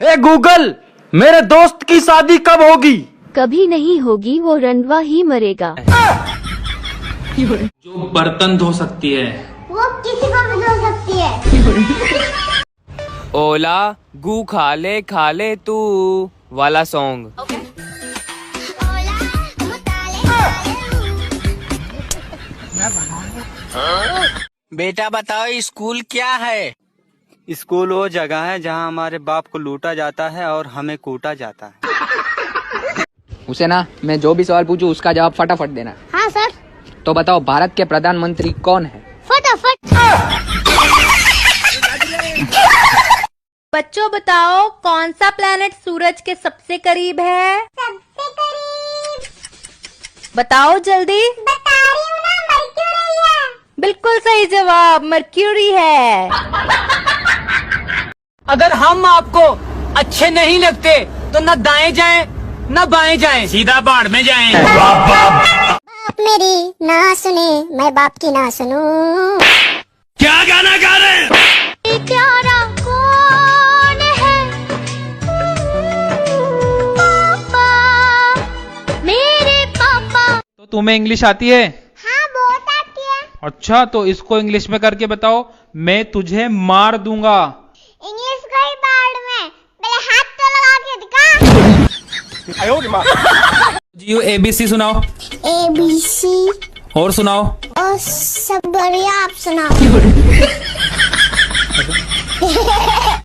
ए Google, मेरे दोस्त की शादी कब होगी? कभी नहीं होगी, वो रंडवा ही मरेगा। जो बर्तन धो सकती है वो किसी को भी धो सकती है। ओला गू खा ले तू वाला सॉन्ग। बेटा बताओ स्कूल क्या है? स्कूल वो जगह है जहाँ हमारे बाप को लूटा जाता है और हमें कूटा जाता है। उसे ना मैं जो भी सवाल पूछूं उसका जवाब फटाफट देना। हाँ सर। तो बताओ भारत के प्रधानमंत्री कौन है? फटाफट। बच्चों बताओ कौन सा प्लेनेट सूरज के सबसे करीब है? सबसे करीब। बताओ जल्दी। बता रही हूँ ना, मरक्यूरी है। बिल्कुल सही जवाब, मर्क्यूरी है। अगर हम आपको अच्छे नहीं लगते तो न दाएं जाएं न बाएं जाएं, सीधा बाढ़ में जाएं। बाप मेरी ना सुने, मैं बाप की ना सुनूं। क्या गाना गा रहे हैं? प्यारा कौन है? पापा, मेरे पापा। तो तुम्हें इंग्लिश आती है? हाँ बहुत आती है। अच्छा, तो इसको इंग्लिश में करके बताओ। मैं तुझे मार दूंगा। इंग्लिश कोई बाढ़ में, पहले हाथ तो लगा के दिखा। जियो ABC सुनाओ। ABC। और सुनाओ। और सब बढ़िया, आप सुनाओ।